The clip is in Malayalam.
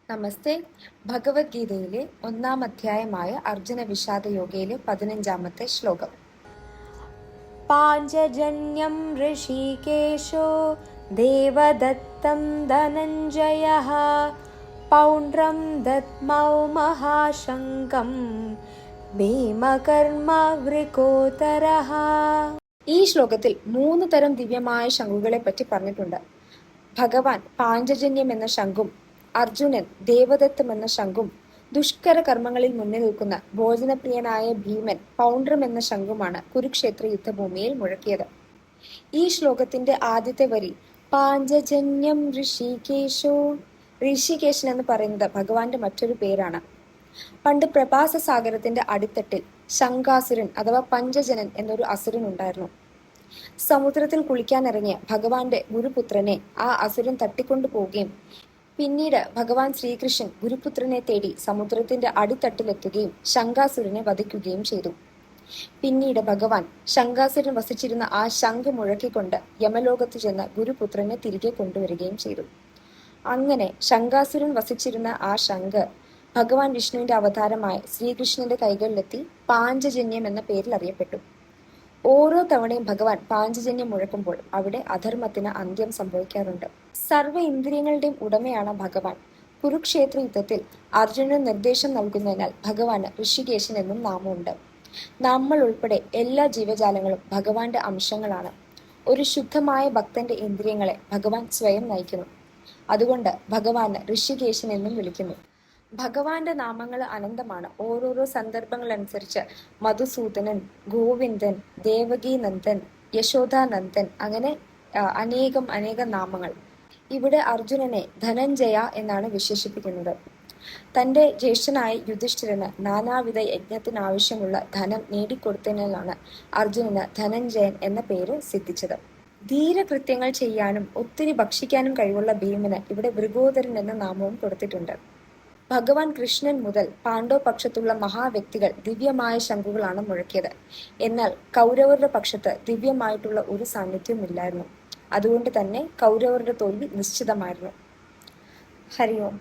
നമസ്തേ. ഭഗവത്ഗീതയിലെ 1-ാം അധ്യായമായ അർജുന വിഷാദ യോഗയിലെ 15-ാമത്തെ ശ്ലോകം. പാഞ്ചജന്യം ഋഷികേശോ ദേവദത്തം ധനഞ്ജയഃ പൗണ്ഡ്രം ദദ്മൗ മഹാശങ്കം ഭീമകർമ്മവൃകോദരഃ. ഈ ശ്ലോകത്തിൽ 3 തരം ദിവ്യമായ ശംഖുകളെ പറ്റി പറഞ്ഞിട്ടുണ്ട്. ഭഗവാൻ പാഞ്ചജന്യം എന്ന ശംഖും അർജുനൻ ദേവദത്തം എന്ന ശംഖും ദുഷ്കര കർമ്മങ്ങളിൽ മുന്നിൽ നിൽക്കുന്ന ഭോജനപ്രിയനായ ഭീമൻ പൗണ്ഡ്രം എന്ന ശംഖുമാണ് കുരുക്ഷേത്ര യുദ്ധഭൂമിയിൽ മുഴക്കിയത്. ഈ ശ്ലോകത്തിന്റെ ആദ്യത്തെ വരി പാഞ്ചജന്യം ഋഷികേശോ. ഋഷികേശൻ എന്ന് പറയുന്നത് ഭഗവാന്റെ മറ്റൊരു പേരാണ്. പണ്ട് പ്രഭാസ സാഗരത്തിന്റെ അടിത്തട്ടിൽ ശംഖാസുരൻ അഥവാ പഞ്ചജനൻ എന്നൊരു അസുരൻ ഉണ്ടായിരുന്നു. സമുദ്രത്തിൽ കുളിക്കാനിറങ്ങിയ ഭഗവാന്റെ ഗുരുപുത്രനെ ആ അസുരൻ തട്ടിക്കൊണ്ടു പോവുകയും പിന്നീട് ഭഗവാൻ ശ്രീകൃഷ്ണൻ ഗുരുപുത്രനെ തേടി സമുദ്രത്തിന്റെ അടിത്തട്ടിലെത്തുകയും ശംഖാസുരനെ വധിക്കുകയും ചെയ്തു. പിന്നീട് ഭഗവാൻ ശംഖാസുരൻ വസിച്ചിരുന്ന ആ ശംഖ് മുഴക്കിക്കൊണ്ട് യമലോകത്ത് ചെന്ന് ഗുരുപുത്രനെ തിരികെ കൊണ്ടുവരികയും ചെയ്തു. അങ്ങനെ ശംഖാസുരൻ വസിച്ചിരുന്ന ആ ശംഖ് ഭഗവാൻ വിഷ്ണുവിന്റെ അവതാരമായ ശ്രീകൃഷ്ണന്റെ കൈകളിലെത്തി പാഞ്ചജന്യം എന്ന പേരിൽ അറിയപ്പെട്ടു. ഓരോ തവണയും ഭഗവാൻ പാഞ്ചജന്യം മുഴക്കുമ്പോൾ അവിടെ അധർമ്മത്തിന് അന്ത്യം സംഭവിക്കാറുണ്ട്. സർവ്വ ഇന്ദ്രിയങ്ങളുടെയും ഉടമയാണ് ഭഗവാൻ. കുരുക്ഷേത്ര യുദ്ധത്തിൽ അർജുനന് നിർദ്ദേശം നൽകുന്നതിനാൽ ഭഗവാന് ഋഷികേശൻ എന്നും നാമമുണ്ട്. നമ്മൾ ഉൾപ്പെടെ എല്ലാ ജീവജാലങ്ങളും ഭഗവാന്റെ അംശങ്ങളാണ്. ഒരു ശുദ്ധമായ ഭക്തന്റെ ഇന്ദ്രിയങ്ങളെ ഭഗവാൻ സ്വയം നയിക്കുന്നു. അതുകൊണ്ട് ഭഗവാന് ഋഷികേശൻ എന്നും വിളിക്കുന്നു. ഭഗവാന്റെ നാമങ്ങൾ അനന്തമാണ്. ഓരോരോ സന്ദർഭങ്ങളനുസരിച്ച് മധുസൂദനൻ, ഗോവിന്ദൻ, ദേവകീനന്ദൻ, യശോദാനന്ദൻ, അങ്ങനെ അനേകം നാമങ്ങൾ. ഇവിടെ അർജുനനെ ധനഞ്ജയ എന്നാണ് വിശേഷിപ്പിക്കുന്നത്. തന്റെ ജ്യേഷ്ഠനായ യുധിഷ്ഠിരന് നാനാവിധ യജ്ഞത്തിനാവശ്യമുള്ള ധനം നേടിക്കൊടുത്തതിനാലാണ് അർജുനന് ധനഞ്ജയൻ എന്ന പേര് സിദ്ധിച്ചത്. ധീരകൃത്യങ്ങൾ ചെയ്യാനും ഒത്തിരി ഭക്ഷിക്കാനും കഴിവുള്ള ഭീമന് ഇവിടെ വൃകോദരൻ എന്ന നാമവും കൊടുത്തിട്ടുണ്ട്. ഭഗവാൻ കൃഷ്ണൻ മുതൽ പാണ്ഡവ പക്ഷത്തുള്ള മഹാവ്യക്തികൾ ദിവ്യമായ ശംഖുകളാണ് മുഴക്കിയത്. എന്നാൽ കൗരവരുടെ പക്ഷത്ത് ദിവ്യമായിട്ടുള്ള ഒരു സാന്നിധ്യവും ഇല്ലായിരുന്നു. അതുകൊണ്ട് തന്നെ കൗരവരുടെ തോൽവി നിശ്ചിതമായിരുന്നു. ഹരി ഓം.